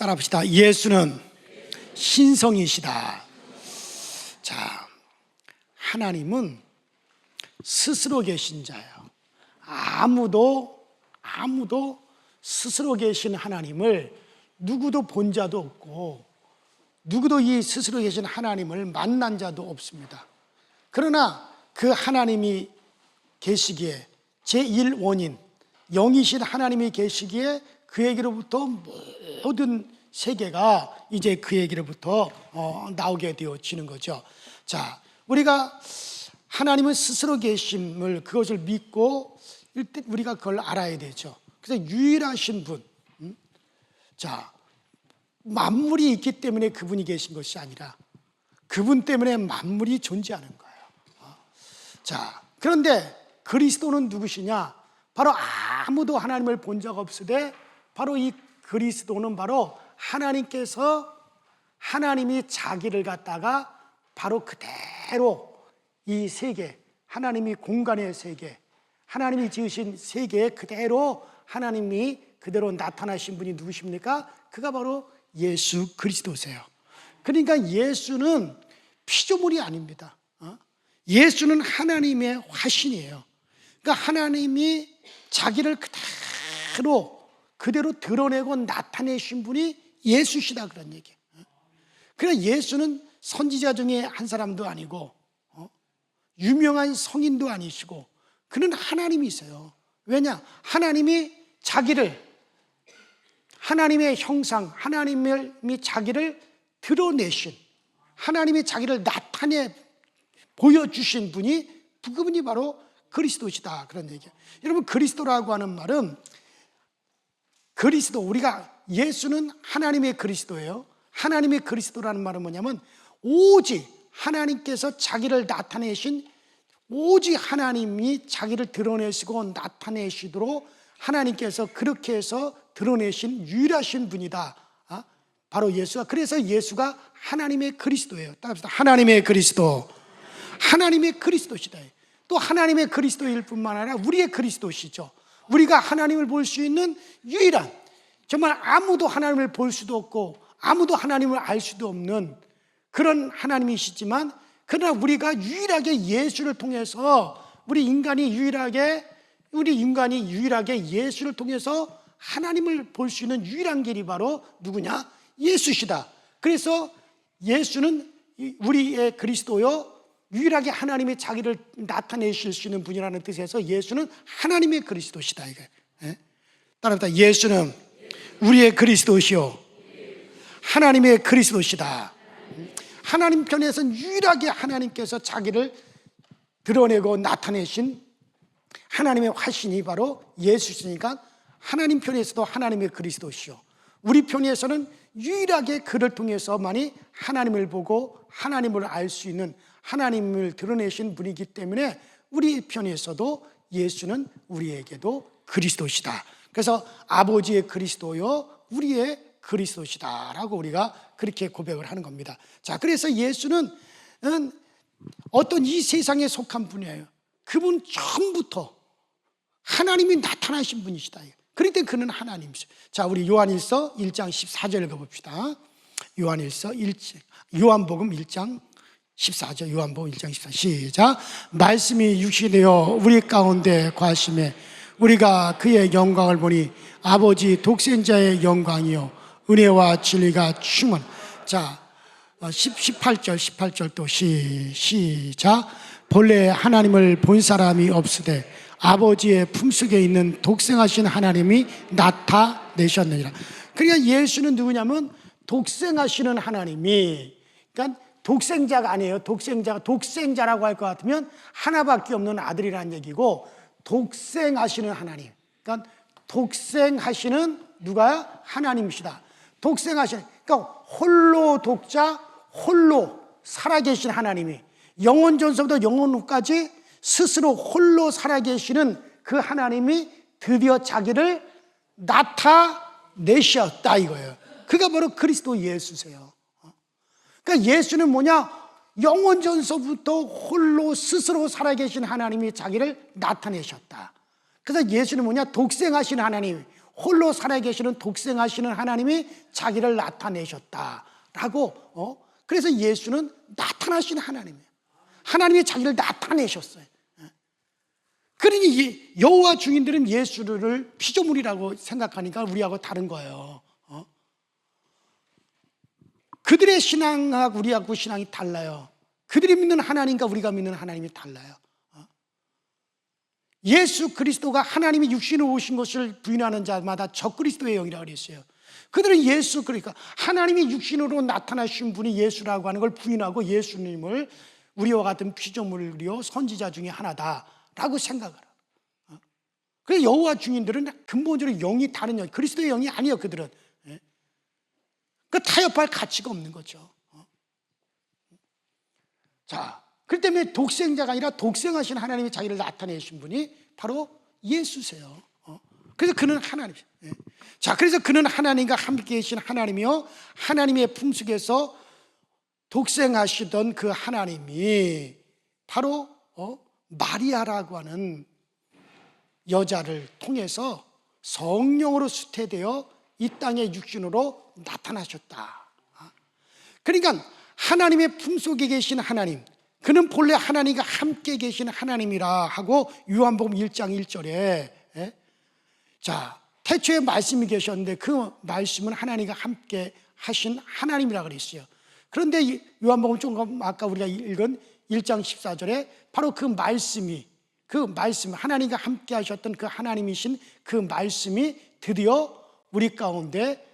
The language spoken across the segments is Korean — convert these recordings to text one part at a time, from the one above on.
따라합시다. 예수는 신성이시다. 자, 하나님은 스스로 계신 자예요. 아무도 스스로 계신 하나님을 누구도 본 자도 없고, 누구도 이 스스로 계신 하나님을 만난 자도 없습니다. 그러나 그 하나님이 계시기에, 제1원인 영이신 하나님이 계시기에 그에게로부터 모든 세계가 이제 그에게로부터 나오게 되어지는 거죠. 자, 우리가 하나님은 스스로 계심을, 그것을 믿고 일단 우리가 그걸 알아야 되죠. 그래서 유일하신 분, 자, 만물이 있기 때문에 그분이 계신 것이 아니라 그분 때문에 만물이 존재하는 거예요. 자, 그런데 그리스도는 누구시냐? 바로 아무도 하나님을 본 적 없으되 바로 이 그리스도는 바로 하나님께서, 하나님이 자기를 갖다가 바로 그대로 이 세계, 하나님이 공간의 세계, 하나님이 지으신 세계에 그대로 하나님이 그대로 나타나신 분이 누구십니까? 그가 바로 예수 그리스도세요. 그러니까 예수는 피조물이 아닙니다. 예수는 하나님의 화신이에요. 그러니까 하나님이 자기를 그대로 드러내고 나타내신 분이 예수시다, 그런 얘기예요. 그러니까 예수는 선지자 중에 한 사람도 아니고 유명한 성인도 아니시고 그는 하나님이세요. 왜냐? 하나님이 자기를, 하나님의 형상, 하나님이 자기를 드러내신, 하나님이 자기를 나타내 보여주신 분이, 그분이 바로 그리스도시다, 그런 얘기예요. 여러분, 그리스도라고 하는 말은, 그리스도, 우리가 예수는 하나님의 그리스도예요. 하나님의 그리스도라는 말은 뭐냐면 오직 하나님께서 자기를 나타내신, 오직 하나님이 자기를 드러내시고 나타내시도록 하나님께서 그렇게 해서 드러내신 유일하신 분이다, 바로 예수가. 그래서 예수가 하나님의 그리스도예요. 따라합시다. 하나님의 그리스도. 하나님의 그리스도시다. 또 하나님의 그리스도일 뿐만 아니라 우리의 그리스도시죠. 우리가 하나님을 볼 수 있는 유일한, 정말 아무도 하나님을 볼 수도 없고 아무도 하나님을 알 수도 없는 그런 하나님이시지만, 그러나 우리가 유일하게 예수를 통해서, 우리 인간이 유일하게 예수를 통해서 하나님을 볼 수 있는 유일한 길이 바로 누구냐? 예수시다. 그래서 예수는 우리의 그리스도요, 유일하게 하나님이 자기를 나타내실 수 있는 분이라는 뜻에서 예수는 하나님의 그리스도시다, 이게. 따라합니다. 예수는 우리의 그리스도시요, 하나님의 그리스도시다. 하나님 편에서는 유일하게 하나님께서 자기를 드러내고 나타내신 하나님의 화신이 바로 예수시니까 하나님 편에서도 하나님의 그리스도시요, 우리 편에서는 유일하게 그를 통해서만이 하나님을 보고 하나님을 알 수 있는, 하나님을 드러내신 분이기 때문에 우리 편에서도 예수는 우리에게도 그리스도시다. 그래서 아버지의 그리스도요, 우리의 그리스도시다라고 우리가 그렇게 고백을 하는 겁니다. 자, 그래서 예수는 어떤 이 세상에 속한 분이에요. 그분 처음부터 하나님이 나타나신 분이시다. 그럴 때 그는 하나님이시죠. 자, 우리 요한일서 1장 14절 읽어봅시다. 요한복음 1장 14절, 요한복음 1장 14절 시작. 말씀이 육신이 되어 우리 가운데 거하심에 우리가 그의 영광을 보니 아버지 독생자의 영광이요 은혜와 진리가 충만. 자, 18절 또 시작. 본래 하나님을 본 사람이 없으되 아버지의 품속에 있는 독생하신 하나님이 나타내셨느니라. 그러니까 예수는 누구냐면 독생하시는 하나님이, 그러니까 독생자가 아니에요. 독생자라고 할 것 같으면 하나밖에 없는 아들이라는 얘기고, 독생하시는 하나님, 그러니까 독생하시는 누가요? 하나님이시다. 독생하시는, 그러니까 홀로 독자, 홀로 살아계신 하나님이 영원 전서부터 영원 후까지 스스로 홀로 살아계시는 그 하나님이 드디어 자기를 나타내셨다, 이거예요. 그가 바로 그리스도 예수세요. 그러니까 예수는 뭐냐? 영원 전서부터 홀로 스스로 살아계신 하나님이 자기를 나타내셨다. 그래서 예수는 뭐냐? 독생하신 하나님, 홀로 살아계시는 독생하시는 하나님이 자기를 나타내셨다라고. 그래서 예수는 나타나신 하나님이에요. 하나님이 자기를 나타내셨어요. 그러니 여호와 증인들은 예수를 피조물이라고 생각하니까 우리하고 다른 거예요. 그들의 신앙하고 우리하고 신앙이 달라요. 그들이 믿는 하나님과 우리가 믿는 하나님이 달라요. 예수 그리스도가 하나님이 육신으로 오신 것을 부인하는 자마다 적그리스도의 영이라고 그랬어요. 그들은 예수, 그러니까 하나님이 육신으로 나타나신 분이 예수라고 하는 걸 부인하고 예수님을 우리와 같은 피조물이요 선지자 중에 하나다라고 생각을 해요. 그래서 여호와 증인들은 근본적으로 영이 다른 영, 그리스도의 영이 아니에요. 그들은 그 타협할 가치가 없는 거죠. 자, 그렇기 때문에 독생자가 아니라 독생하신 하나님이 자기를 나타내신 분이 바로 예수세요. 그래서 그는 하나님이에요. 자, 그래서 그는 하나님과 함께 계신 하나님이요 하나님의 품속에서 독생하시던 그 하나님이 바로 마리아라고 하는 여자를 통해서 성령으로 수태되어 이 땅의 육신으로 나타나셨다. 그러니까 하나님의 품속에 계신 하나님, 그는 본래 하나님과 함께 계신 하나님이라 하고 요한복음 1장 1절에 자, 태초에 말씀이 계셨는데 그 말씀은 하나님과 함께 하신 하나님이라 그랬어요. 그런데 요한복음 조금 아까 우리가 읽은 1장 14절에 바로 그 말씀 하나님과 함께 하셨던 그 하나님이신 그 말씀이 드디어 우리 가운데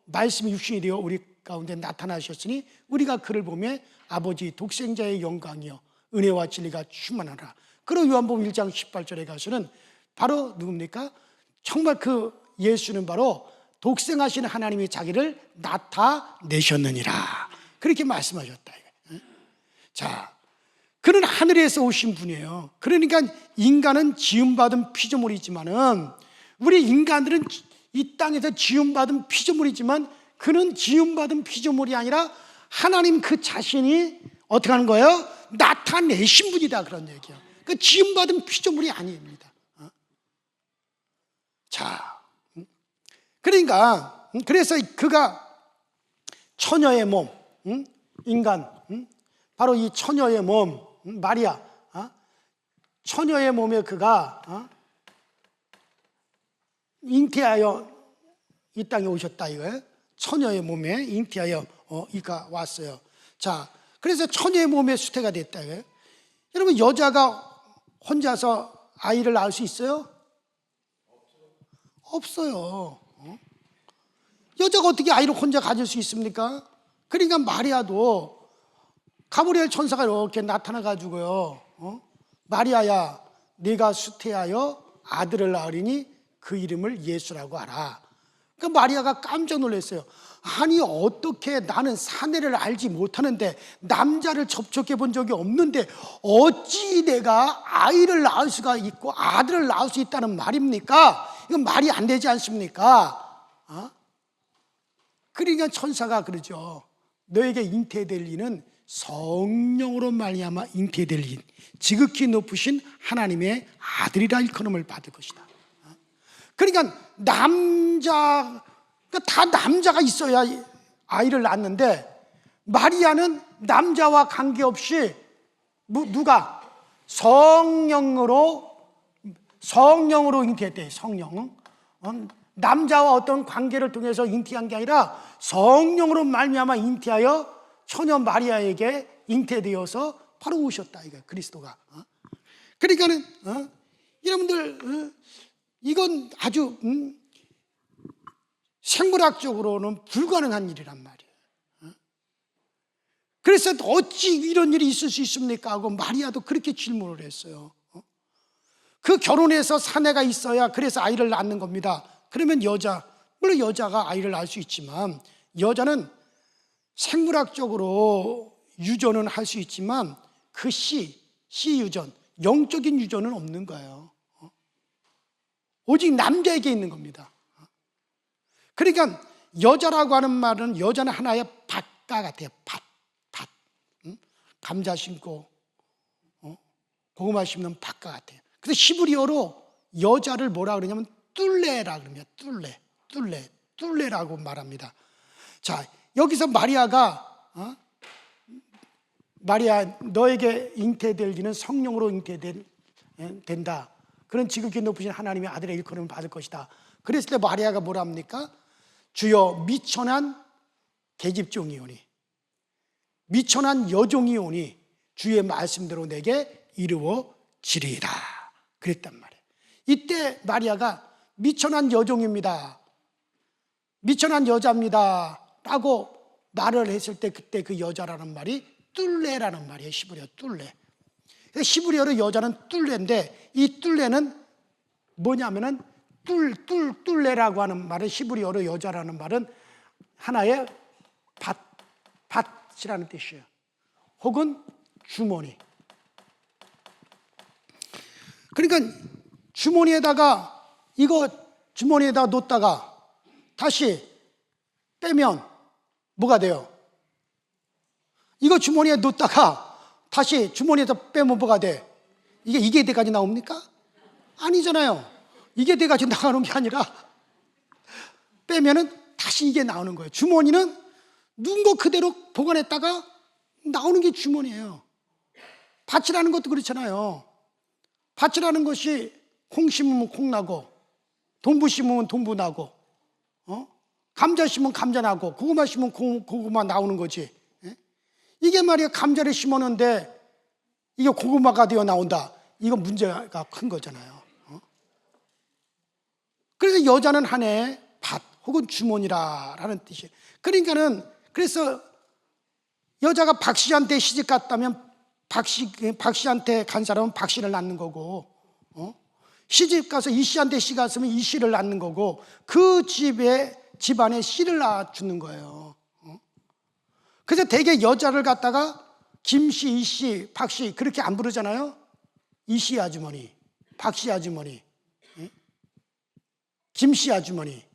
말씀이 육신이 되어 우리 가운데 나타나셨으니 우리가 그를 보며 아버지 독생자의 영광이요 은혜와 진리가 충만하라. 그리고 요한복음 1장 18절에 가서는 바로 누굽니까? 정말 그 예수는 바로 독생하신 하나님이 자기를 나타내셨느니라 그렇게 말씀하셨다. 자, 그는 하늘에서 오신 분이에요. 그러니까 인간은 지음받은 피조물이지만은 우리 인간들은 이 땅에서 지음받은 피조물이지만 그는 지음받은 피조물이 아니라 하나님 그 자신이 어떻게 하는 거예요? 나타내신 분이다 그런 얘기예요. 그 지음받은 피조물이 아닙니다. 자, 그러니까 그래서 그가 처녀의 몸, 인간, 바로 이 처녀의 몸, 마리아, 처녀의 몸에 그가 잉태하여 이 땅에 오셨다 이거예요. 처녀의 몸에 잉태하여 이가 왔어요. 자, 그래서 처녀의 몸에 수태가 됐다 이거예요. 여러분, 여자가 혼자서 아이를 낳을 수 있어요? 없어요. 여자가 어떻게 아이를 혼자 가질 수 있습니까? 그러니까 마리아도 가브리엘 천사가 이렇게 나타나 가지고요, 마리아야, 네가 수태하여 아들을 낳으리니 그 이름을 예수라고 하라. 그러니까 마리아가 깜짝 놀랐어요. 아니, 어떻게 나는 사내를 알지 못하는데 남자를 접촉해 본 적이 없는데 어찌 내가 아이를 낳을 수가 있고 아들을 낳을 수 있다는 말입니까? 이건 말이 안 되지 않습니까? 그러니까 천사가 그러죠. 너에게 잉태될 이는 성령으로 말미암아 잉태될 인, 지극히 높으신 하나님의 아들이라 일컬음을 받을 것이다. 그러니까 다 남자가 있어야 아이를 낳는데 마리아는 남자와 관계없이 누가 성령으로 잉태했대. 성령. 남자와 어떤 관계를 통해서 잉태한 게 아니라 성령으로 말미암아 잉태하여 처녀 마리아에게 잉태되어서 바로 오셨다 이거 그리스도가. 그러니까는 여러분들 이건 아주 생물학적으로는 불가능한 일이란 말이에요. 그래서 어찌 이런 일이 있을 수 있습니까 하고 마리아도 그렇게 질문을 했어요. 그 결혼해서 사내가 있어야 그래서 아이를 낳는 겁니다. 그러면 물론 여자가 아이를 낳을 수 있지만 여자는 생물학적으로 유전은 할 수 있지만 그 씨 유전, 영적인 유전은 없는 거예요. 오직 남자에게 있는 겁니다. 그러니까 여자라고 하는 말은 여자는 하나의 밭과 같아요. 밭. 감자 심고 고구마 심는 밭과 같아요. 그래서 히브리어로 여자를 뭐라 그러냐면 뚫레라 그러면 뚫레라고 말합니다. 자, 여기서 마리아가 마리아 너에게 잉태될 이는 성령으로 잉태된다. 그런 지극히 높으신 하나님의 아들의 일컬음을 받을 것이다. 그랬을 때 마리아가 뭐라 합니까? 주여 미천한 계집종이오니 미천한 여종이오니 주의 말씀대로 내게 이루어지리이다. 그랬단 말이에요. 이때 마리아가 미천한 여종입니다, 미천한 여자입니다 라고 말을 했을 때 그때 그 여자라는 말이 뚫레라는 말이에요. 히브리어 뚫레. 히브리어로 여자는 뚫레인데 이 뚫레는 뭐냐면은 뚫레라고 하는 말은 히브리어로 여자라는 말은 하나의 밭이라는 뜻이에요. 혹은 주머니. 그러니까 주머니에다가 이거 주머니에다 놓다가 다시 빼면 뭐가 돼요? 이거 주머니에 놓다가 다시 주머니에서 빼면 뭐가 돼? 이게 돼가지고 나옵니까? 아니잖아요. 이게 돼가지고 나오는 게 아니라 빼면은 다시 이게 나오는 거예요. 주머니는 누운 거 그대로 보관했다가 나오는 게 주머니예요. 밭이라는 것도 그렇잖아요. 밭이라는 것이 콩 심으면 콩 나고 동부 심으면 동부 나고 감자 심으면 감자 나고 고구마 심으면 고구마 나오는 거지. 이게 말이야 감자를 심었는데 이게 고구마가 되어 나온다. 이건 문제가 큰 거잖아요. 그래서 여자는 하나의 밭 혹은 주머니라는 뜻이에요. 그러니까는 그래서 여자가 박씨한테 시집 갔다면 박씨한테 간 사람은 박씨를 낳는 거고 시집 가서 이씨한테 시 갔으면 이씨를 낳는 거고 그 집안에 씨를 낳아주는 거예요. 그래서 대개 여자를 갖다가 김씨, 이씨, 박씨 그렇게 안 부르잖아요. 이씨 아주머니, 박씨 아주머니, 김씨 아주머니,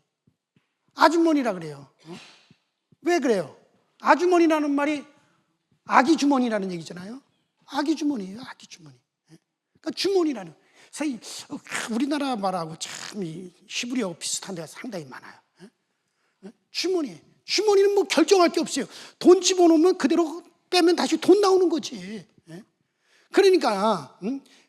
아주머니라 그래요. 왜 그래요? 아주머니라는 말이 아기 주머니라는 얘기잖아요. 아기 주머니예요, 아기 주머니. 그러니까 주머니라는. 우리나라 말하고 참 히브리어 비슷한 데가 상당히 많아요. 주머니는 뭐 결정할 게 없어요. 돈 집어넣으면 그대로 빼면 다시 돈 나오는 거지. 그러니까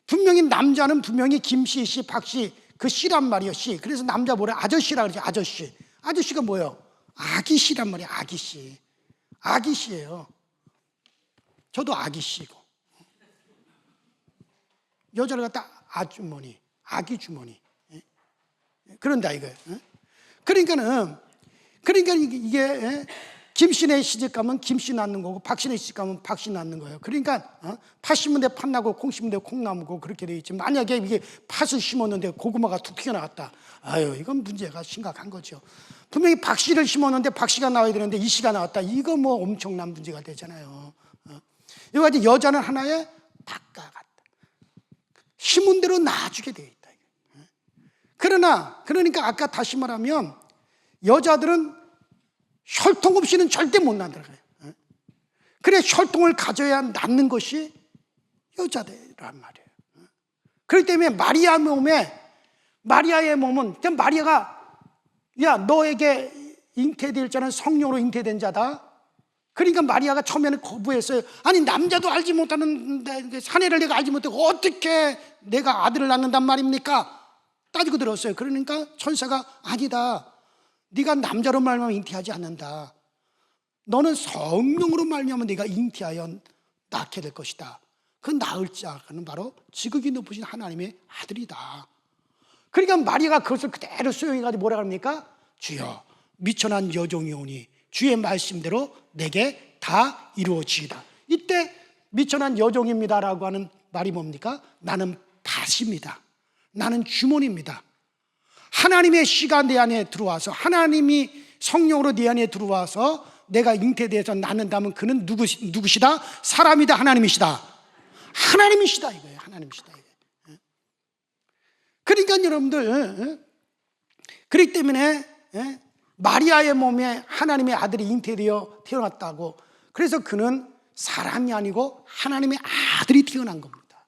분명히 남자는 분명히 김씨, 씨, 박씨 그 씨란 말이에요. 씨. 그래서 남자 뭐래? 아저씨라 그러지. 아저씨. 아저씨가 뭐예요? 아기씨란 말이에요. 아기씨. 아기씨예요. 저도 아기씨고. 여자를 갖다 아주머니, 아기 주머니. 그런다 이거예요. 그러니까 이게 김씨네 시집 가면 김씨 낳는 거고 박씨네 시집 가면 박씨 낳는 거예요. 그러니까 팥 심은 데 팥 나고 콩 심은 데 콩 나고 그렇게 돼 있지. 만약에 이게 팥을 심었는데 고구마가 툭 튀어나왔다. 아유, 이건 문제가 심각한 거죠. 분명히 박씨를 심었는데 박씨가 나와야 되는데 이씨가 나왔다. 이거 뭐 엄청난 문제가 되잖아요. 이거 가지고 여자는 하나의 밭과 같다. 심은 대로 낳아주게 되어 있다. 그러니까 아까 다시 말하면 여자들은 혈통 없이는 절대 못 낳는다고요. 그래 혈통을 가져야 낳는 것이 여자들란 말이에요. 그렇기 때문에 마리아의 몸은 마리아가 야 너에게 잉태될 자는 성령으로 잉태된 자다. 그러니까 마리아가 처음에는 거부했어요. 아니 남자도 알지 못하는 사내를 내가 알지 못하고 어떻게 내가 아들을 낳는단 말입니까? 따지고 들었어요. 그러니까 천사가 아니다. 네가 남자로 말미암아 잉태하지 않는다. 너는 성령으로 말미암아 네가 잉태하여 낳게 될 것이다. 그 낳을 자는 바로 지극히 높으신 하나님의 아들이다. 그러니까 마리아가 그것을 그대로 수용해가지고 뭐라 합니까? 주여 미천한 여종이오니 주의 말씀대로 내게 다 이루어지이다. 이때 미천한 여종입니다라고 하는 말이 뭡니까? 나는 밭입니다. 나는 주머니입니다. 하나님의 씨가 내 안에 들어와서 하나님이 성령으로 내 안에 들어와서 내가 잉태돼서 낳는다면 그는 누구시다? 사람이다. 하나님이시다. 하나님이시다 이거예요. 하나님이시다 이거예요. 그러니까 여러분들 그렇기 때문에 마리아의 몸에 하나님의 아들이 잉태되어 태어났다고 그래서 그는 사람이 아니고 하나님의 아들이 태어난 겁니다.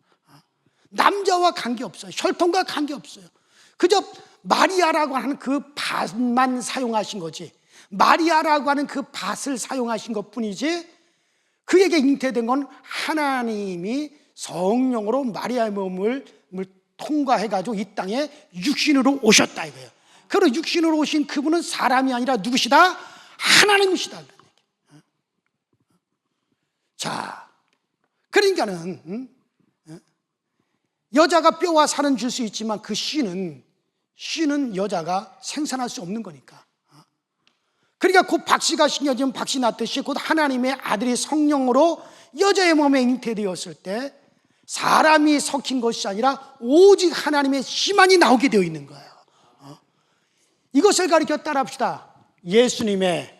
남자와 관계없어요. 혈통과 관계없어요. 그저 마리아라고 하는 그 밭만 사용하신 거지, 마리아라고 하는 그 밭을 사용하신 것뿐이지, 그에게 잉태된 건 하나님이 성령으로 마리아의 몸을 통과해가지고 이 땅에 육신으로 오셨다 이거예요. 그리고 육신으로 오신 그분은 사람이 아니라 누구시다? 하나님이시다. 자, 그러니까는 여자가 뼈와 살은 줄 수 있지만 그 씨는 여자가 생산할 수 없는 거니까. 그러니까 곧 박씨가 신겨지면 박씨 낳듯이 곧 하나님의 아들이 성령으로 여자의 몸에 잉태되었을 때 사람이 섞인 것이 아니라 오직 하나님의 씨만이 나오게 되어 있는 거예요. 이것을 가리켜 따라합시다. 예수님의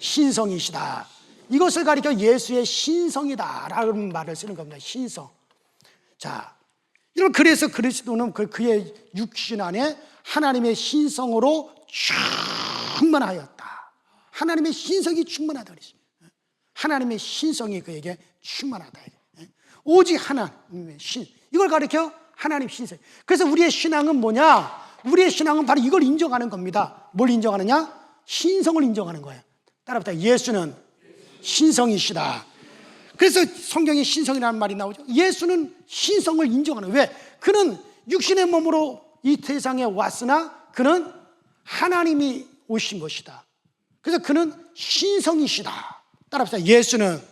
신성이시다. 이것을 가리켜 예수의 신성이다라는 말을 쓰는 겁니다. 신성. 자, 여러분, 그래서 그리스도는 그의 육신 안에 하나님의 신성으로 충만하였다. 하나님의 신성이 충만하다. 하나님의 신성이 그에게 충만하다. 오직 하나님의 신, 이걸 가리켜 하나님 신성. 그래서 우리의 신앙은 뭐냐? 우리의 신앙은 바로 이걸 인정하는 겁니다. 뭘 인정하느냐? 신성을 인정하는 거예요. 따라합시다. 예수는 신성이시다. 그래서 성경에 신성이라는 말이 나오죠. 예수는 신성을 인정하는 거예요. 왜? 그는 육신의 몸으로 이 세상에 왔으나 그는 하나님이 오신 것이다. 그래서 그는 신성이시다. 따라합시다. 예수는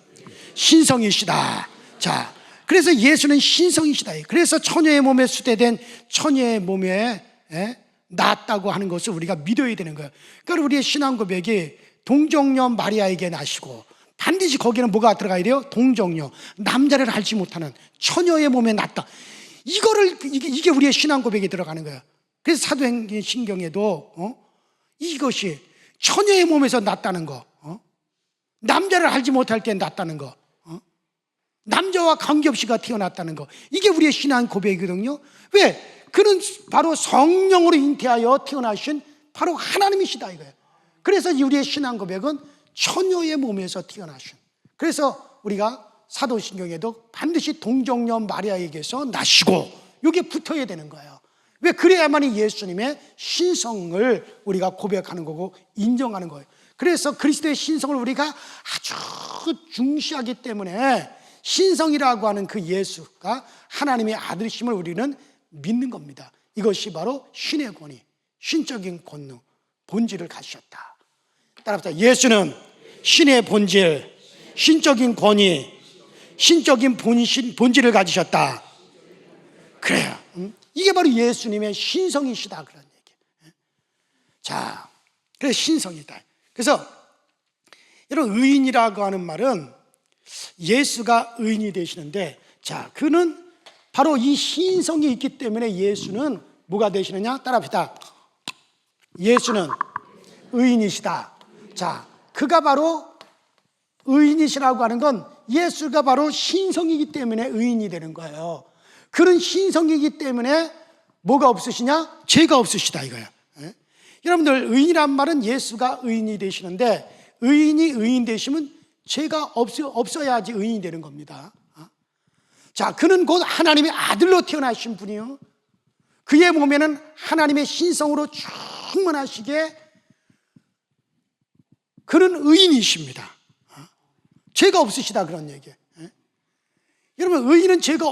신성이시다. 자, 그래서 예수는 신성이시다. 그래서 처녀의 몸에 수대된 처녀의 몸에 낳았다고 하는 것을 우리가 믿어야 되는 거예요. 그러니까 우리의 신앙 고백이 동정녀 마리아에게 나시고, 반드시 거기는 뭐가 들어가야 돼요? 동정녀, 남자를 알지 못하는 처녀의 몸에 낳았다. 이게 우리의 신앙 고백에 들어가는 거예요. 그래서 사도행전신경에도 이것이 처녀의 몸에서 낳았다는 거, 남자를 알지 못할 때 낳았다는 거, 남자와 관계없이가 태어났다는 거, 이게 우리의 신앙 고백이거든요. 왜? 그는 바로 성령으로 잉태하여 태어나신 바로 하나님이시다 이거예요. 그래서 우리의 신앙 고백은 처녀의 몸에서 태어나신. 그래서 우리가 사도신경에도 반드시 동정녀 마리아에게서 나시고, 이게 붙어야 되는 거예요. 왜? 그래야만이 예수님의 신성을 우리가 고백하는 거고 인정하는 거예요. 그래서 그리스도의 신성을 우리가 아주 중시하기 때문에 신성이라고 하는 그 예수가 하나님의 아들이심을 우리는 믿는 겁니다. 이것이 바로 신의 권위, 신적인 권능, 본질을 가지셨다. 따라합시다. 예수는 신의 본질, 신적인 권위, 신적인 본질을 가지셨다. 그래요. 이게 바로 예수님의 신성이시다 그런 얘기예요. 자, 그래서 신성이다. 그래서 여러분, 의인이라고 하는 말은 예수가 의인이 되시는데, 자, 그는 바로 이 신성이 있기 때문에 예수는 뭐가 되시느냐? 따라합시다. 예수는 의인이시다. 자, 그가 바로 의인이시라고 하는 건 예수가 바로 신성이기 때문에 의인이 되는 거예요. 그런 신성이기 때문에 뭐가 없으시냐? 죄가 없으시다 이거예요. 여러분들, 의인이란 말은 예수가 의인이 되시는데, 의인이 의인 되시면 죄가 없어야지 의인이 되는 겁니다. 자, 그는 곧 하나님의 아들로 태어나신 분이요, 그의 몸에는 하나님의 신성으로 충만하시게 그는 의인이십니다. 죄가 없으시다 그런 얘기예요. 여러분, 의인은 죄가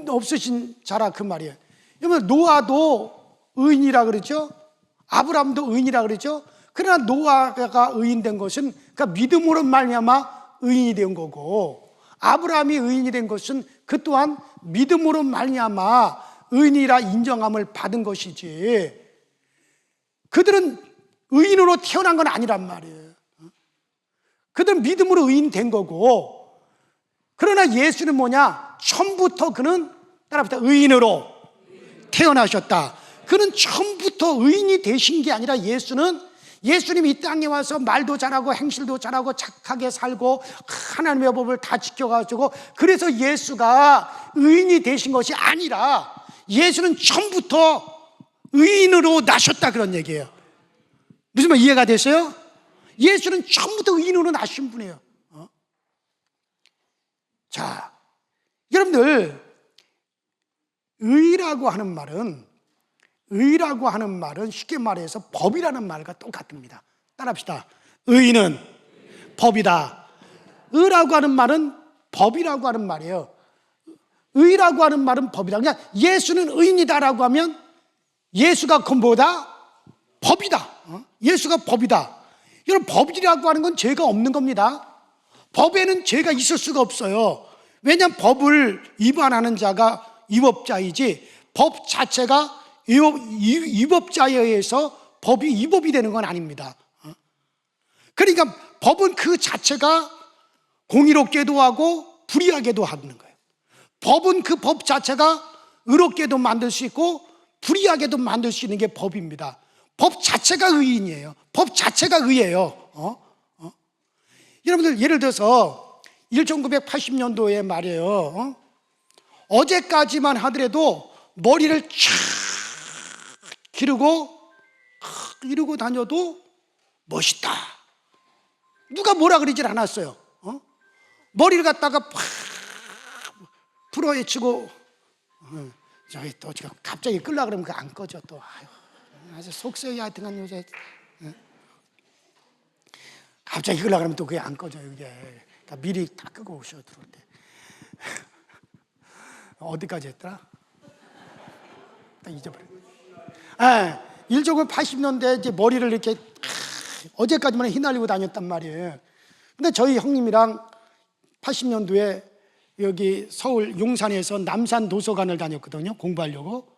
없으신 자라 그 말이에요. 여러분, 노아도 의인이라 그러죠. 아브라함도 의인이라 그러죠. 그러나 노아가 의인된 것은 그러니까 믿음으로 말미암아 의인이 된 거고, 아브라함이 의인이 된 것은 그 또한 믿음으로 말미암아 의인이라 인정함을 받은 것이지, 그들은 의인으로 태어난 건 아니란 말이에요. 그들은 믿음으로 의인된 거고, 그러나 예수는 뭐냐? 처음부터 그는, 따라합시다, 의인으로 태어나셨다. 그는 처음부터 의인이 되신 게 아니라 예수님이 이 땅에 와서 말도 잘하고 행실도 잘하고 착하게 살고 하나님의 법을 다 지켜가지고, 그래서 예수가 의인이 되신 것이 아니라 예수는 처음부터 의인으로 나셨다 그런 얘기예요. 무슨 말 이해가 되세요? 예수는 처음부터 의인으로 나신 분이에요. 자, 여러분들, 의라고 하는 말은 의라고 하는 말은 쉽게 말해서 법이라는 말과 똑같습니다. 따라합시다. 의는 법이다. 의라고 하는 말은 법이라고 하는 말이에요. 의라고 하는 말은 법이다. 그냥 예수는 의인이다라고 하면 예수가 뭐다? 법이다. 예수가 법이다. 여러분, 법이라고 하는 건 죄가 없는 겁니다. 법에는 죄가 있을 수가 없어요. 왜냐하면 법을 위반하는 자가 위법자이지, 법 자체가 위법자에 의해서 법이 위법이 되는 건 아닙니다. 그러니까 법은 그 자체가 공의롭게도 하고 불의하게도 하는 거예요. 법은 그 법 자체가 의롭게도 만들 수 있고 불의하게도 만들 수 있는 게 법입니다. 법 자체가 의인이에요. 법 자체가 의예요. 여러분들, 예를 들어서 1980년도에 말이에요. 어제까지만 하더라도 머리를 쫙 기르고 이러고 다녀도 멋있다. 누가 뭐라 그러질 않았어요. 머리를 갖다가 팍 풀어헤치고, 저기 또 지금 갑자기 끌라 그러면 그거 안 꺼져 또. 아주 속썩이 하여튼간 요새 갑자기 끌라 그러면 또 그게 안 꺼져요. 이게 그러니까 미리 다 끄고 오셔 들어올 때. 어디까지 했더라? 딱 잊어버려. 1980년대 이제 머리를 이렇게 어제까지만 휘날리고 다녔단 말이에요. 근데 저희 형님이랑 80년도에 여기 서울 용산에서 남산 도서관을 다녔거든요. 공부하려고.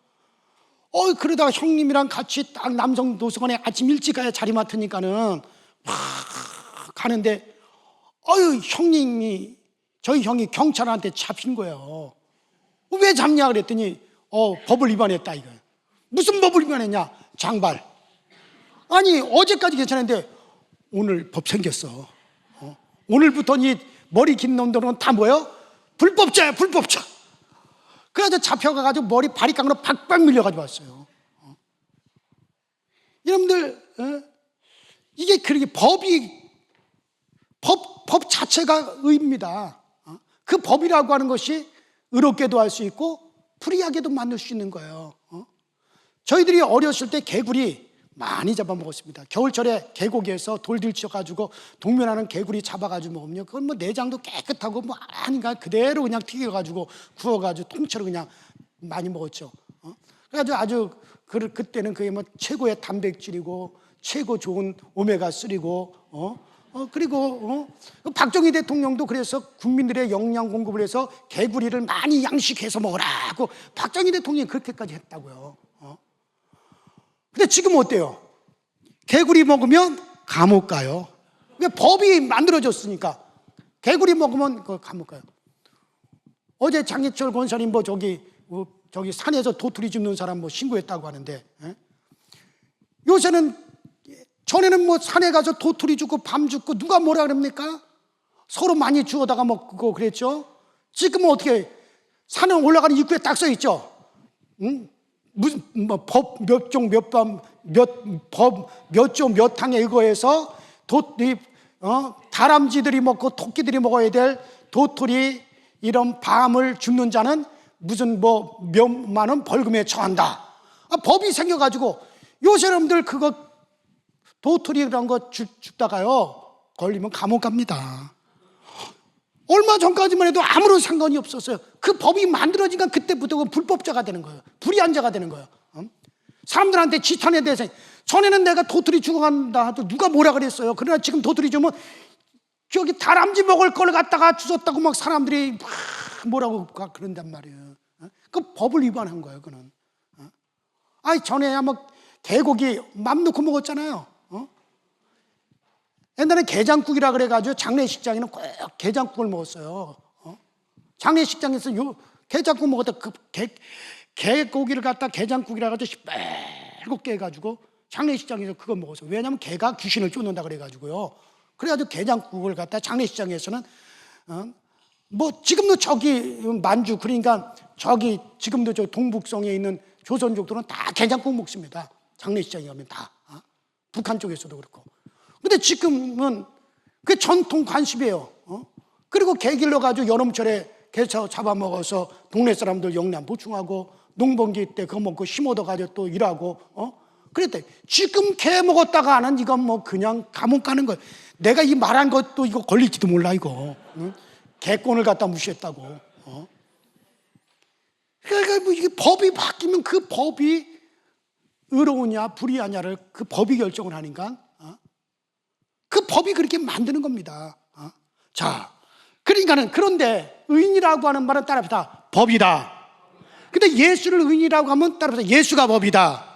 그러다가 형님이랑 같이 딱 남성 도서관에 아침 일찍 가야 자리 맡으니까는 막 가는데, 저희 형이 경찰한테 잡힌 거예요. 왜 잡냐 그랬더니 법을 위반했다 이거예요. 무슨 법을 위반했냐? 장발. 아니, 어제까지 괜찮은데 오늘 법 생겼어. 오늘부터 이 머리 긴 놈들은 다 뭐예요? 불법자야, 불법자. 그래서 잡혀가가지고 머리 바리깡으로 박박 밀려가지고 왔어요. 여러분들, 이게 그렇게 법 자체가 의입니다. 그 법이라고 하는 것이 의롭게도 할 수 있고 불의하게도 만들 수 있는 거예요. 저희들이 어렸을 때 개구리 많이 잡아먹었습니다. 겨울철에 계곡에서 돌들 쳐가지고 동면하는 개구리 잡아가지고 먹으면 그건 뭐 내장도 깨끗하고 뭐 아닌가 그대로 그냥 튀겨가지고 구워가지고 통째로 그냥 많이 먹었죠. 그래가지고 아주 그때는 그게 뭐 최고의 단백질이고 최고 좋은 오메가3고 그리고 박정희 대통령도 그래서 국민들의 영양 공급을 해서 개구리를 많이 양식해서 먹으라고 박정희 대통령이 그렇게까지 했다고요. 근데 지금 어때요? 개구리 먹으면 감옥 가요. 왜? 법이 만들어졌으니까. 개구리 먹으면 감옥 가요. 어제 장희철 권사님 저기 산에서 도토리 줍는 사람 신고했다고 하는데, 요새는, 전에는 뭐 산에 가서 도토리 줍고 밤 줍고 누가 뭐라 그럽니까? 서로 많이 주워다가 먹고 그랬죠. 지금은 어떻게 산에 올라가는 입구에 딱 써 있죠. 무슨 법 몇 종 몇 번 법 몇 종 몇 항에 의거해서 다람쥐들이 먹고 토끼들이 먹어야 될 도토리 이런 밤을 줍는 자는 무슨 몇만 원 벌금에 처한다. 법이 생겨가지고 요새 여러분들 그거 도토리라는 거 줍다가요 걸리면 감옥 갑니다. 얼마 전까지만 해도 아무런 상관이 없었어요. 그 법이 만들어지니까 그때부터 불법자가 되는 거예요. 불의한 자가 되는 거예요. 사람들한테 지탄에 대해서 전에는 내가 도토리 주고 간다 하도 누가 뭐라 그랬어요. 그러나 지금 도토리 주면 저기 다람쥐 먹을 걸 갖다가 주웠다고 막 사람들이 막 뭐라고 그런단 말이에요. 그 법을 위반한 거예요. 그는. 전에야 뭐 개고기 맘 놓고 먹었잖아요. 옛날에 게장국이라 그래가지고 장례식장에는 꼭 게장국을 먹었어요. 장례식장에서 게장국 먹었다 그 개고기를 갖다 게장국이라 가지고 시뻘겋게 해가지고 장례식장에서 그거 먹었어요. 왜냐하면 개가 귀신을 쫓는다 그래가지고요. 그래가지고 게장국을 갖다 장례식장에서는 뭐 지금도 저기 만주 그러니까 저기 지금도 저 동북성에 있는 조선족들은 다 게장국 먹습니다. 장례식장에 가면 다 북한 쪽에서도 그렇고. 근데 지금은 그게 전통 관습이에요. 그리고 개 길러가지고 여름철에 개 잡아먹어서 동네 사람들 영양 보충하고 농번기 때 그거 먹고 심어둬가지고 또 일하고 그랬대. 지금 개 먹었다가는 이건 뭐 그냥 감옥 가는 거야. 내가 이 말한 것도 이거 걸릴지도 몰라 이거. 응? 개권을 갖다 무시했다고. 그러니까 뭐 이게 법이 바뀌면 그 법이 의로우냐 불의하냐를 그 법이 결정을 하니까 그 법이 그렇게 만드는 겁니다. 자, 그러니까는 그런데 의인이라고 하는 말은 따라합시다. 법이다. 근데 예수를 의인이라고 하면 따라합시다. 예수가 법이다.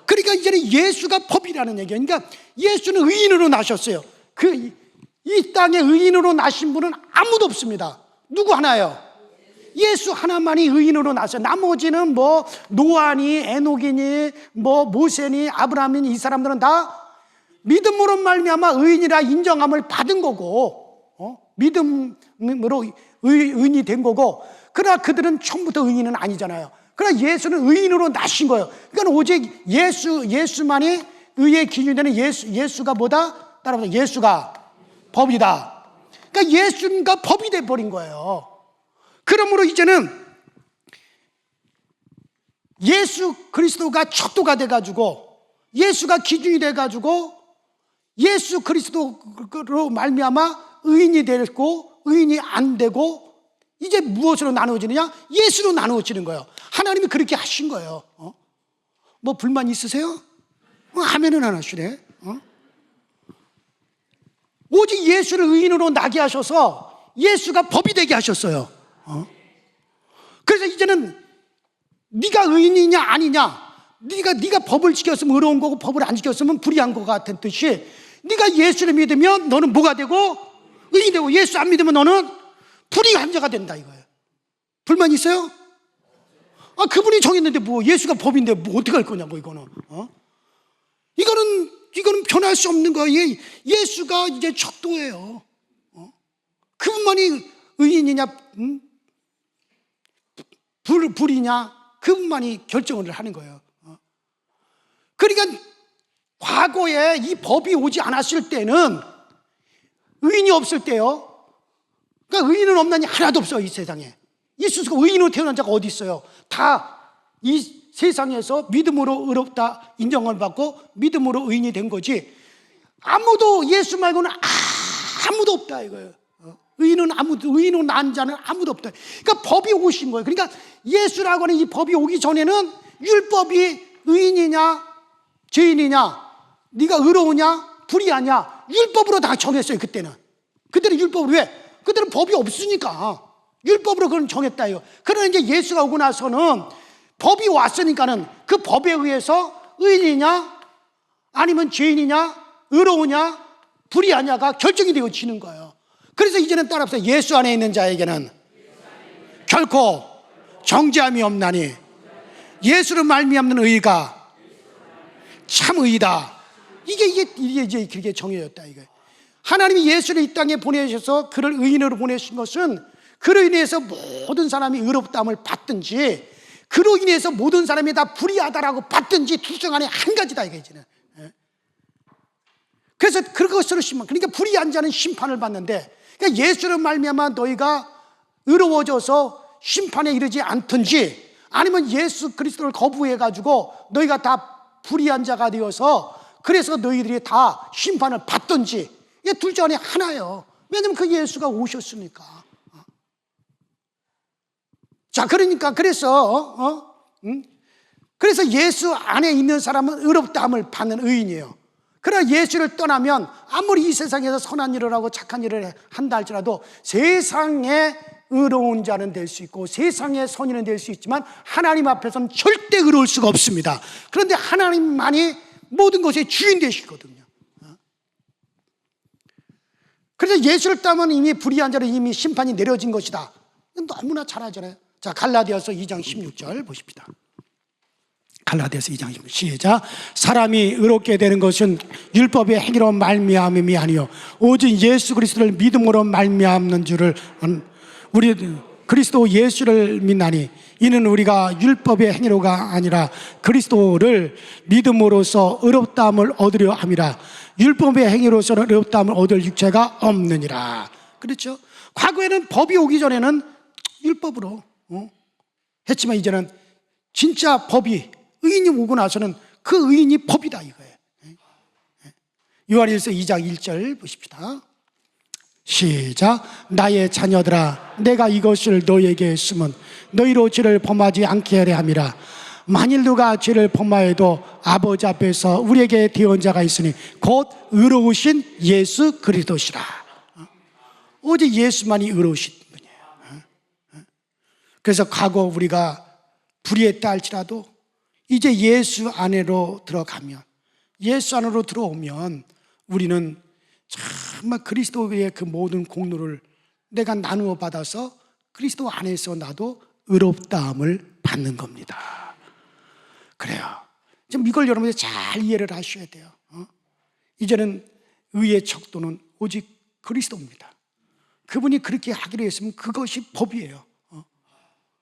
그러니까 이제는 예수가 법이라는 얘기예요. 그러니까 예수는 의인으로 나셨어요. 이 땅에 의인으로 나신 분은 아무도 없습니다. 누구 하나요? 예수 하나만이 의인으로 나서 나머지는 뭐 노아니 에녹이니 뭐 모세니 아브라함이니 이 사람들은 다 믿음으로 말미암아 의인이라 인정함을 받은 거고 믿음으로 의인이 된 거고, 그러나 그들은 처음부터 의인은 아니잖아요. 그러나 예수는 의인으로 나신 거예요. 그러니까 오직 예수만이 의의 기준이 되는 예수가 뭐다? 따라서 예수가 법이다. 그러니까 예수가 법이 돼버린 거예요. 그러므로 이제는 예수 그리스도가 척도가 돼가지고 예수가 기준이 돼가지고 예수 그리스도로 말미암아 의인이 되고 의인이 안 되고 이제 무엇으로 나누어지느냐? 예수로 나누어지는 거예요. 하나님이 그렇게 하신 거예요. 뭐 불만 있으세요? 하면은 안 하시네. 오직 예수를 의인으로 나게 하셔서 예수가 법이 되게 하셨어요. 그래서 이제는 네가 의인이냐 아니냐, 네가 법을 지켰으면 의로운 거고 법을 안 지켰으면 불의한 거 같은 뜻이, 네가 예수를 믿으면 너는 뭐가 되고 의인이 되고, 예수 안 믿으면 너는 불의한 자가 된다 이거예요. 불만 있어요? 그분이 정했는데 뭐 예수가 법인데 뭐 어떻게 할 거냐고 이거는. 이거는 변할 수 없는 거예요. 예수가 이제 척도예요. 그분만이 의인이냐 불이냐 그분만이 결정을 하는 거예요. 그러니까 과거에 이 법이 오지 않았을 때는 의인이 없을 때요. 그러니까 의인은 없나니 하나도 없어요. 이 세상에 이 스스로 의인으로 태어난 자가 어디 있어요? 다 이 세상에서 믿음으로 의롭다 인정을 받고 믿음으로 의인이 된 거지, 아무도 예수 말고는 아무도 없다 이거예요. 의인으로 난 자는 아무도 없다. 그러니까 법이 오신 거예요. 그러니까 예수라고 하는 이 법이 오기 전에는 율법이 의인이냐 죄인이냐, 네가 의로우냐 불의하냐 율법으로 다 정했어요. 그때는 율법으로. 왜? 그때는 법이 없으니까 율법으로 그걸 정했다 이거. 그러나 이제 예수가 오고 나서는 법이 왔으니까는 그 법에 의해서 의인이냐 아니면 죄인이냐 의로우냐 불의하냐가 결정이 되어지는 거예요. 그래서 이제는 따라서 예수 안에 있는 자에게는 결코 정죄함이 없나니 예수를 말미암는 의가 참 의이다. 이게 이제 그렇게 정해졌다 이거예요. 하나님이 예수를 이 땅에 보내셔서 그를 의인으로 보내신 것은 그로 인해서 모든 사람이 의롭다함을 받든지 그로 인해서 모든 사람이 다 불의하다라고 받든지 두 중 안에 한 가지다 이거지는. 그래서 그것으로 그러니까 불의한 자는 심판을 받는데, 그러니까 예수를 말미암아 너희가 의로워져서 심판에 이르지 않든지 아니면 예수 그리스도를 거부해가지고 너희가 다 불의한 자가 되어서 그래서 너희들이 다 심판을 받든지, 이게 둘 중 안에 하나예요. 왜냐하면 그 예수가 오셨으니까. 자, 그러니까 그래서 예수 안에 있는 사람은 의롭다함을 받는 의인이에요. 그러나 예수를 떠나면 아무리 이 세상에서 선한 일을 하고 착한 일을 한다 할지라도 세상에 의로운 자는 될 수 있고 세상의 선인은 될 수 있지만 하나님 앞에서는 절대 의로울 수가 없습니다. 그런데 하나님만이 모든 것의 주인 되시거든요. 그래서 예수를 따면 이미 불의한 자는 이미 심판이 내려진 것이다. 너무나 잘 알잖아요. 자, 갈라디아서 2장 16절 보십시다. 갈라디아서 2장 16절 시작. 사람이 의롭게 되는 것은 율법의 행위로 말미암음이 아니요 오직 예수 그리스도를 믿음으로 말미암는 줄을 우리 그리스도 예수를 믿나니 이는 우리가 율법의 행위로가 아니라 그리스도를 믿음으로써 의롭다함을 얻으려 함이라. 율법의 행위로서는 의롭다함을 얻을 육체가 없느니라. 그렇죠? 과거에는 법이 오기 전에는 율법으로 했지만 이제는 진짜 법이 의인이 오고 나서는 그 의인이 법이다 이거예요. 요한일서 2장 1절 보십시다. 시작. 나의 자녀들아 내가 이것을 너희에게 했으면 너희로 죄를 범하지 않게 하려 함이라. 만일 누가 죄를 범하여도 아버지 앞에서 우리에게 대언 자가 있으니 곧 의로우신 예수 그리스도시라. 오직 예수만이 의로우신 분이에요. 그래서 과거 우리가 불의했다 할지라도 이제 예수 안으로 들어가면, 예수 안으로 들어오면 우리는 정말 그리스도의 그 모든 공로를 내가 나누어 받아서 그리스도 안에서 나도 의롭다함을 받는 겁니다. 그래요. 지금 이걸 여러분이 잘 이해를 하셔야 돼요. 이제는 의의 척도는 오직 그리스도입니다. 그분이 그렇게 하기로 했으면 그것이 법이에요.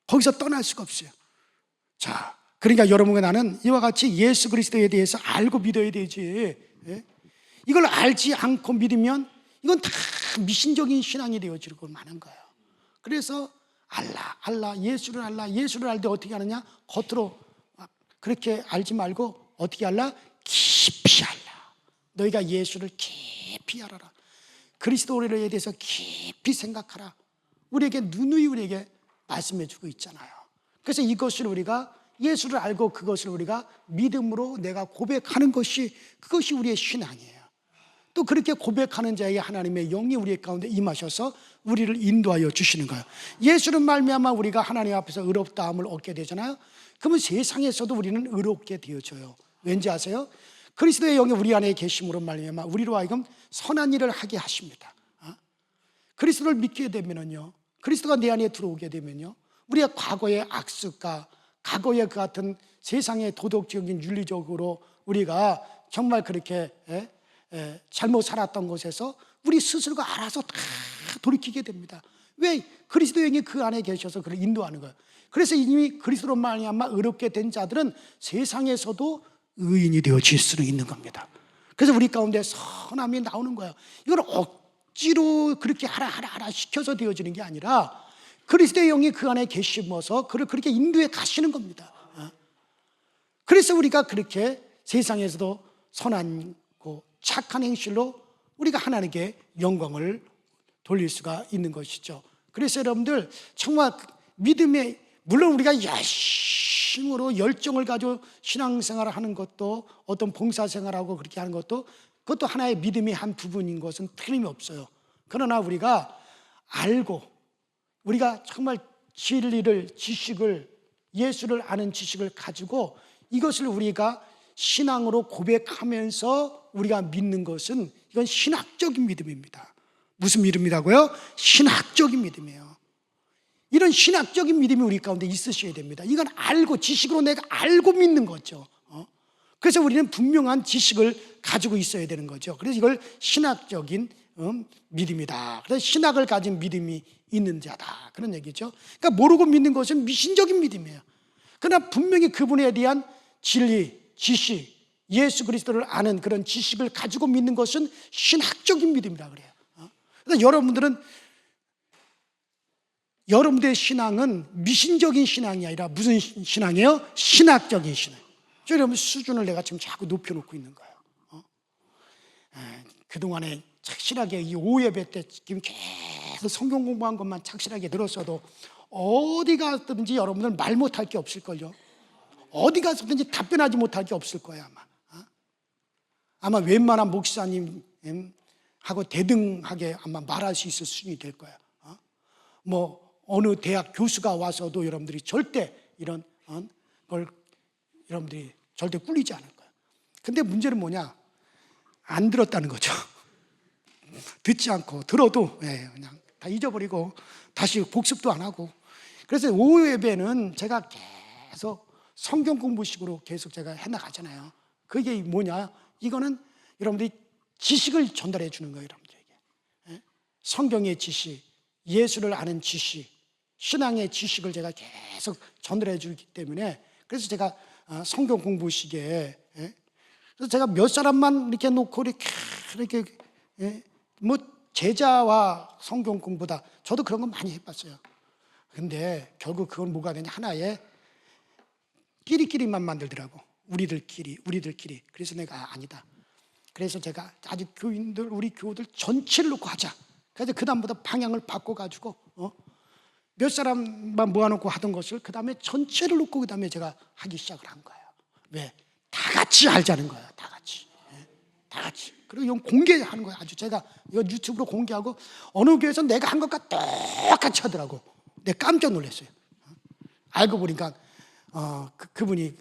거기서 떠날 수가 없어요. 자, 그러니까 여러분과 나는 이와 같이 예수 그리스도에 대해서 알고 믿어야 되지. 이걸 알지 않고 믿으면 이건 다 미신적인 신앙이 되어지고 마는 거예요. 그래서 알라, 예수를 알라, 예수를 알 때 어떻게 하느냐? 겉으로 그렇게 알지 말고 어떻게 알라? 깊이 알라. 너희가 예수를 깊이 알아라. 그리스도에 대해서 깊이 생각하라. 우리에게 누누이 우리에게 말씀해 주고 있잖아요. 그래서 이것을 우리가 예수를 알고 그것을 우리가 믿음으로 내가 고백하는 것이 그것이 우리의 신앙이에요. 또 그렇게 고백하는 자에게 하나님의 영이 우리 가운데 임하셔서 우리를 인도하여 주시는 거예요. 예수를 말미암아 우리가 하나님 앞에서 의롭다함을 얻게 되잖아요. 그러면 세상에서도 우리는 의롭게 되어져요. 왠지 아세요? 그리스도의 영이 우리 안에 계심으로 말미암아 우리로 하여금 선한 일을 하게 하십니다. 그리스도를 믿게 되면요, 그리스도가 내 안에 들어오게 되면요, 우리가 과거의 악습과 과거의 그 같은 세상의 도덕적인 윤리적으로 우리가 정말 그렇게 잘못 살았던 곳에서 우리 스스로가 알아서 다 돌이키게 됩니다. 왜? 그리스도의 영이 그 안에 계셔서 그를 인도하는 거예요. 그래서 이미 그리스도로 말미암아 의롭게 된 자들은 세상에서도 의인이 되어질 수는 있는 겁니다. 그래서 우리 가운데 선함이 나오는 거예요. 이걸 억지로 그렇게 하라 시켜서 되어지는 게 아니라 그리스도의 영이 그 안에 계시면서 그를 그렇게 인도해 가시는 겁니다. 그래서 우리가 그렇게 세상에서도 선하고 착한 행실로 우리가 하나님께 영광을 돌릴 수가 있는 것이죠. 그래서 여러분들 정말 믿음의, 물론 우리가 열심으로 열정을 가지고 신앙생활을 하는 것도, 어떤 봉사생활하고 그렇게 하는 것도, 그것도 하나의 믿음의 한 부분인 것은 틀림이 없어요. 그러나 우리가 알고, 우리가 정말 진리를, 지식을, 예수를 아는 지식을 가지고 이것을 우리가 신앙으로 고백하면서 우리가 믿는 것은, 이건 신학적인 믿음입니다. 무슨 믿음이라고요? 신학적인 믿음이에요. 이런 신학적인 믿음이 우리 가운데 있으셔야 됩니다. 이건 알고, 지식으로 내가 알고 믿는 거죠. 그래서 우리는 분명한 지식을 가지고 있어야 되는 거죠. 그래서 이걸 신학적인 믿음이다. 그래서 신학을 가진 믿음이 있는 자다, 그런 얘기죠. 그러니까 모르고 믿는 것은 미신적인 믿음이에요. 그러나 분명히 그분에 대한 진리, 지식, 예수 그리스도를 아는 그런 지식을 가지고 믿는 것은 신학적인 믿음이라 그래요. 그래서 여러분들의 신앙은 미신적인 신앙이 아니라 무슨 신앙이에요? 신학적인 신앙. 여러분 수준을 내가 지금 자꾸 높여놓고 있는 거예요. 그동안에 착실하게 이 오예배 때 지금 계속 성경 공부한 것만 착실하게 들었어도 어디 가든지 여러분들 말 못할 게 없을걸요. 어디 가서든지 답변하지 못할 게 없을 거예요. 아마 웬만한 목사님 하고 대등하게 아마 말할 수 있을 수준이 될 거예요. 뭐 어느 대학 교수가 와서도 여러분들이 절대 이런 걸 여러분들이 절대 꿀리지 않을 거예요. 근데 문제는 뭐냐? 안 들었다는 거죠. 듣지 않고, 들어도 그냥 다 잊어버리고 다시 복습도 안 하고. 그래서 오후 예배는 제가 계속 성경 공부식으로 계속 제가 해나가잖아요. 그게 뭐냐? 이거는 여러분들이 지식을 전달해 주는 거예요. 여러분들에게 성경의 지식, 예수를 아는 지식, 신앙의 지식을 제가 계속 전달해 주기 때문에, 그래서 제가 성경 공부식에, 그래서 제가 몇 사람만 이렇게 놓고 이렇게 뭐 제자와 성경 공부다, 저도 그런 거 많이 해봤어요. 근데 결국 그건 뭐가 되냐, 하나의 끼리끼리만 만들더라고. 우리들끼리. 그래서 내가 아니다. 그래서 제가 아주 교인들, 우리 교우들 전체를 놓고 하자. 그래서 그 다음부터 방향을 바꿔가지고 몇 사람만 모아놓고 하던 것을 그 다음에 전체를 놓고 그 다음에 제가 하기 시작을 한 거예요. 왜? 다 같이 알자는 거예요. 다 같이. 다 같이. 그리고 이건 공개하는 거예요. 아주 제가 이거 유튜브로 공개하고 어느 교회에서 내가 한 것과 똑같이 하더라고. 내가 깜짝 놀랐어요. 알고 보니까 그분이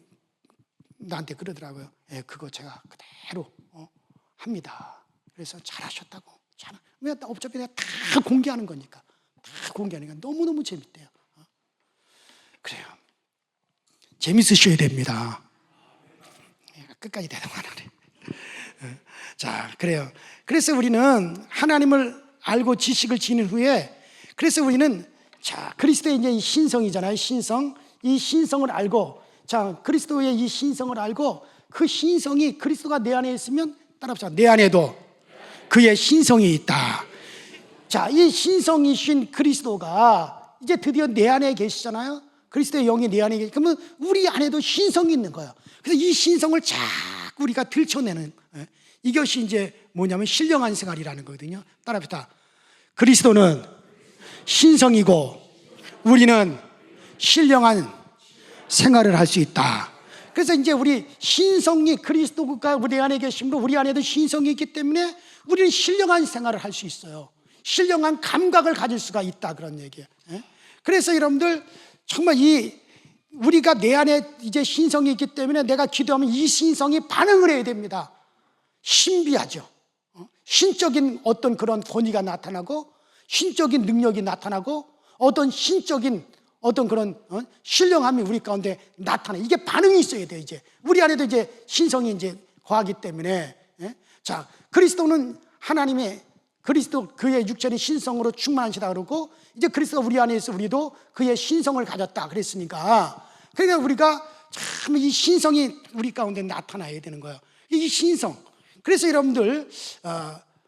나한테 그러더라고요. 그거 제가 그대로 합니다. 그래서 잘하셨다고. 왜 어차피 내가 다 공개하는 거니까. 다 공개하니까 너무너무 재밌대요. 그래요. 재밌으셔야 됩니다. 끝까지 대답 안 하네. 자, 그래요. 그래서 우리는 하나님을 알고 지식을 지닌 후에, 그래서 우리는 자, 그리스도의 이제 신성이잖아요. 신성. 이 신성을 알고, 자, 그리스도의 이 신성을 알고, 그 신성이 그리스도가 내 안에 있으면, 따라합시다. 내 안에도 그의 신성이 있다. 자, 이 신성이신 그리스도가 이제 드디어 내 안에 계시잖아요. 그리스도의 영이 내 안에 계시. 그러면 우리 안에도 신성이 있는 거예요. 그래서 이 신성을 자꾸 우리가 들춰내는, 이것이 이제 뭐냐면 신령한 생활이라는 거거든요. 따라합시다. 그리스도는 신성이고 우리는 신령한 생활을 할 수 있다. 그래서 이제 우리 신성이, 그리스도가 우리 안에 계시므로 우리 안에도 신성이 있기 때문에 우리는 신령한 생활을 할 수 있어요. 신령한 감각을 가질 수가 있다, 그런 얘기예요. 그래서 여러분들 정말 우리가 내 안에 이제 신성이 있기 때문에 내가 기도하면 이 신성이 반응을 해야 됩니다. 신비하죠. 신적인 어떤 그런 권위가 나타나고, 신적인 능력이 나타나고, 어떤 신적인 어떤 그런 신령함이 우리 가운데 나타나. 이게 반응이 있어야 돼. 이제 우리 안에도 이제 신성이 이제 거하기 때문에. 자, 그리스도는 하나님의, 그리스도 그의 육체의 신성으로 충만하시다 그러고, 이제 그리스도가 우리 안에 있어 우리도 그의 신성을 가졌다 그랬으니까, 그러니까 우리가 참 이 신성이 우리 가운데 나타나야 되는 거예요. 이 신성. 그래서 여러분들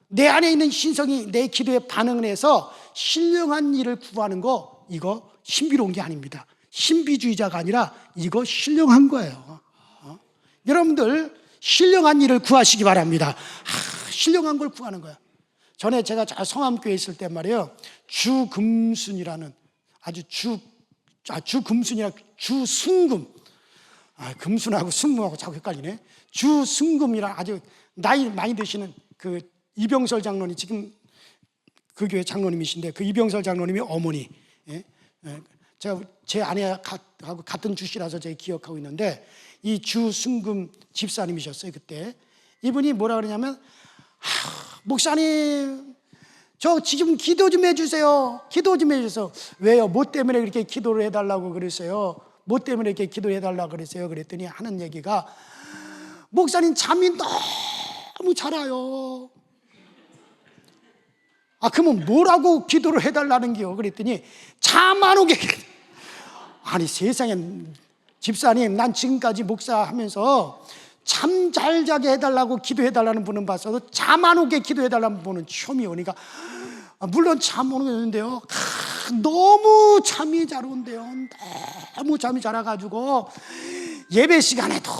내 안에 있는 신성이 내 기도에 반응을 해서 신령한 일을 구하는 거, 이거 신비로운 게 아닙니다. 신비주의자가 아니라 이거 신령한 거예요. 여러분들 신령한 일을 구하시기 바랍니다. 신령한 걸 구하는 거예요. 전에 제가 성암교회 있을 때 말이에요, 주금순이라는 아주 주금순이라 주순금, 금순하고 순금하고 자꾸 헷갈리네. 주순금이라 아주 나이 많이 드시는 그 이병설 장로님, 지금 그 교회 장로님이신데, 그 이병설 장로님의 어머니, 제가 제 아내하고 같은 주시라서 제가 기억하고 있는데, 이 주순금 집사님이셨어요. 그때 이분이 뭐라 그러냐면, 목사님 저 지금 기도 좀 해주세요. 기도 좀 해주세요. 왜요? 뭐 때문에 그렇게 기도를 해달라고 그랬어요? 뭐 때문에 이렇게 기도해달라고 그랬어요? 그랬더니 하는 얘기가, 목사님 잠이 너무 잘 와요. 그러면 뭐라고 기도를 해달라는 게요? 그랬더니 잠 안 오게. 아니 세상에, 집사님, 난 지금까지 목사하면서 잠 잘 자게 해달라고 기도해달라는 분은 봤어도 잠 안 오게 기도해달라는 분은 처음이에요. 그러니까 물론 잠 오는데요, 너무 잠이 잘 온대요. 너무 잠이 잘 와가지고 예배 시간에도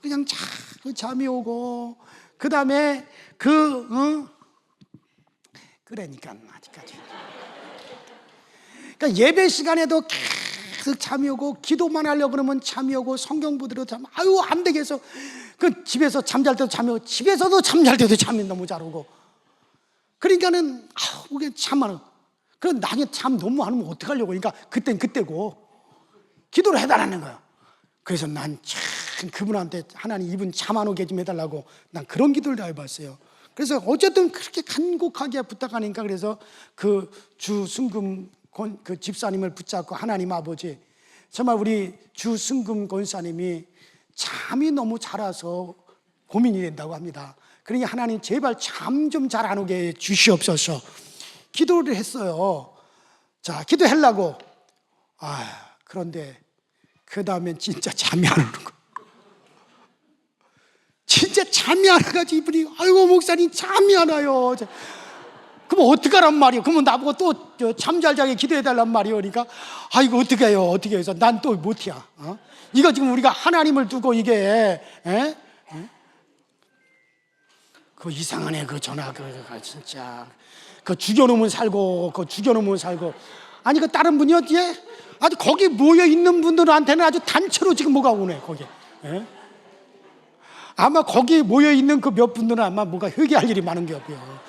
그냥 자꾸 잠이 오고, 그 다음에 그러니까 아직까지, 그러니까 예배 시간에도 계속 잠이 오고, 기도만 하려고 그러면 잠이 오고, 성경 보더라도 안 되게 해서 그 집에서 잠잘 때도 잠이 오고, 집에서도 잠잘 때도 잠이 너무 잘 오고, 그러니까는 그게 참만. 그럼 나중에 잠 너무 안 오면 어떡하려고. 그러니까 그땐 그때고 기도를 해달라는 거야. 그래서 난 참 그분한테, 하나님 이분 잠 안 오게 좀 해달라고 난 그런 기도를 다 해봤어요. 그래서 어쨌든 그렇게 간곡하게 부탁하니까, 그래서 그 주승금 그 집사님을 붙잡고, 하나님 아버지, 정말 우리 주승금 권사님이 잠이 너무 잘 와서 고민이 된다고 합니다. 그러니 하나님 제발 잠 좀 잘 안 오게 주시옵소서. 기도를 했어요. 자, 기도하려고. 그런데 그 다음엔 진짜 잠이 안 오는 거예요. 진짜 잠이 안 와가지고 이분이, 아이고 목사님 잠이 안 와요. 그러면 어떡하란 말이에요? 그러면 나보고 또 잠 잘 자게 기도해달란 말이에요. 그러니까 이거 어떻게 해요? 어떻게 해서 난 또 못해야. 이거 지금 우리가 하나님을 두고 이게 그 이상하네. 그 전화 진짜 그 죽여놓으면 살고 그 죽여놓으면 살고. 아니 그 다른 분이 어디에 아주 거기 모여 있는 분들한테는 아주 단체로 지금 뭐가 오네 거기. 아마 거기 모여 있는 그 몇 분들은 아마 뭐가 회개할 일이 많은 게 없고요.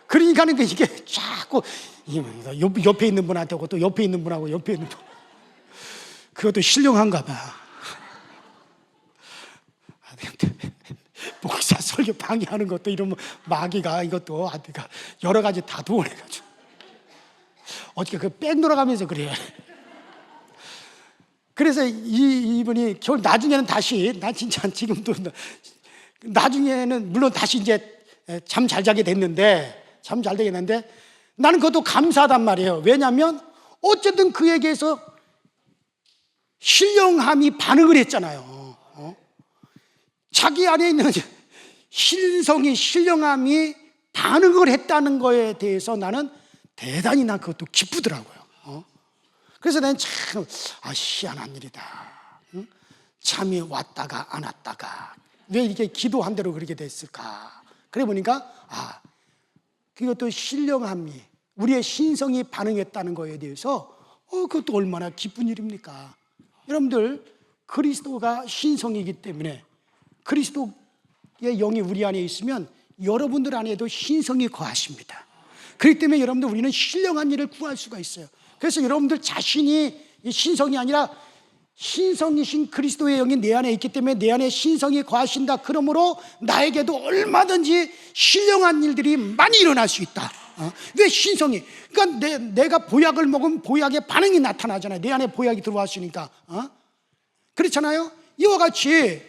그러니까는 이게 자꾸 옆에 있는 분한테 하고 또 옆에 있는 분하고 옆에 있는 분, 그것도 신령한가 봐. 목사 설교 방해하는 것도 이러면 마귀가 이것도 여러 가지 다 도원해가지고 어떻게 그 백 돌아가면서 그래요. 그래서 이분이 겨울 나중에는 다시 나 진짜 지금도 나중에는 물론 다시 이제 잠 잘 자게 됐는데 참 잘 되겠는데 나는 그것도 감사하단 말이에요. 왜냐하면 어쨌든 그에게서 신령함이 반응을 했잖아요. 자기 안에 있는 신성이 신령함이 반응을 했다는 거에 대해서 나는 대단히 난 그것도 기쁘더라고요. 그래서 나는 참 희한한 일이다. 잠이 왔다가 안 왔다가 왜 이렇게 기도한 대로 그렇게 됐을까? 그래 보니까 그것도 신령함이 우리의 신성이 반응했다는 거에 대해서 그것도 얼마나 기쁜 일입니까? 여러분들 그리스도가 신성이기 때문에 그리스도의 영이 우리 안에 있으면 여러분들 안에도 신성이 거하십니다. 그렇기 때문에 여러분들 우리는 신령한 일을 구할 수가 있어요. 그래서 여러분들 자신이 신성이 아니라 신성이신 그리스도의 영이 내 안에 있기 때문에 내 안에 신성이 거하신다. 그러므로 나에게도 얼마든지 신령한 일들이 많이 일어날 수 있다. 왜 신성이? 그러니까 내가 보약을 먹으면 보약의 반응이 나타나잖아요. 내 안에 보약이 들어왔으니까. 그렇잖아요. 이와 같이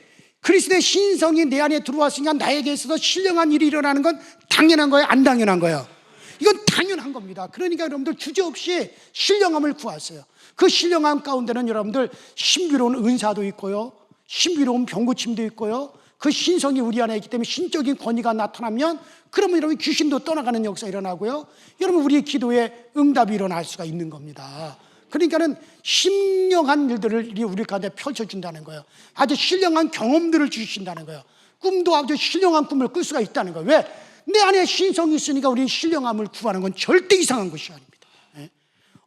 그리스도의 신성이 내 안에 들어왔으니까 나에게 있어서 신령한 일이 일어나는 건 당연한 거예요? 안 당연한 거예요? 이건 당연한 겁니다. 그러니까 여러분들 주저없이 신령함을 구하세요. 그 신령함 가운데는 여러분들 신비로운 은사도 있고요, 신비로운 병고침도 있고요, 그 신성이 우리 안에 있기 때문에 신적인 권위가 나타나면 그러면 여러분 귀신도 떠나가는 역사가 일어나고요, 여러분 우리의 기도에 응답이 일어날 수가 있는 겁니다. 그러니까는 신령한 일들을 우리 가운데 펼쳐준다는 거예요. 아주 신령한 경험들을 주신다는 거예요. 꿈도 아주 신령한 꿈을 꿀 수가 있다는 거예요. 왜? 내 안에 신성이 있으니까 우리는 신령함을 구하는 건 절대 이상한 것이 아닙니다.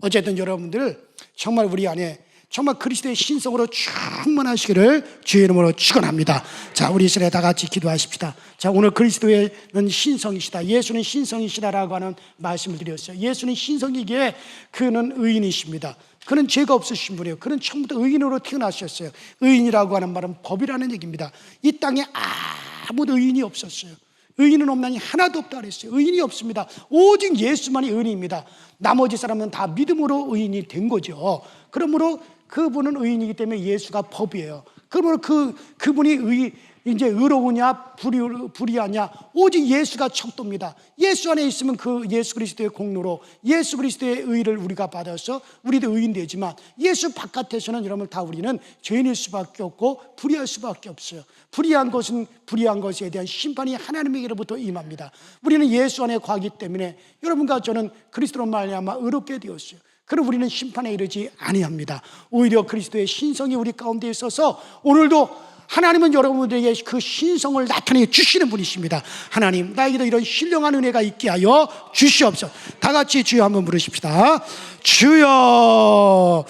어쨌든 여러분들 정말 우리 안에 정말 그리스도의 신성으로 충만하시기를 주의 이름으로 축원합니다. 자, 우리 이 시간에 다 같이 기도하십시다. 자, 오늘 그리스도는 신성이시다, 예수는 신성이시다라고 하는 말씀을 드렸어요. 예수는 신성이기에 그는 의인이십니다. 그는 죄가 없으신 분이에요. 그는 처음부터 의인으로 태어나셨어요. 의인이라고 하는 말은 법이라는 얘기입니다. 이 땅에 아무도 의인이 없었어요. 의인은 없나니 하나도 없다 그랬어요. 의인이 없습니다. 오직 예수만이 의인입니다. 나머지 사람은 다 믿음으로 의인이 된 거죠. 그러므로 그분은 의인이기 때문에 예수가 법이에요. 그러므로 그분이 이제 의로우냐 불의하냐 오직 예수가 척도입니다. 예수 안에 있으면 그 예수 그리스도의 공로로 예수 그리스도의 의를 우리가 받아서 우리도 의인 되지만 예수 바깥에서는 여러분 다 우리는 죄인일 수밖에 없고 불의할 수밖에 없어요. 불의한 것은 불의한 것에 대한 심판이 하나님에게로부터 임합니다. 우리는 예수 안에 거하기 때문에 여러분과 저는 그리스도로 말미암아 의롭게 되었어요. 그럼 우리는 심판에 이르지 아니합니다. 오히려 그리스도의 신성이 우리 가운데 있어서 오늘도 하나님은 여러분들에게 그 신성을 나타내 주시는 분이십니다. 하나님, 나에게도 이런 신령한 은혜가 있게 하여 주시옵소서. 다 같이 주여 한번 부르십시다. 주여.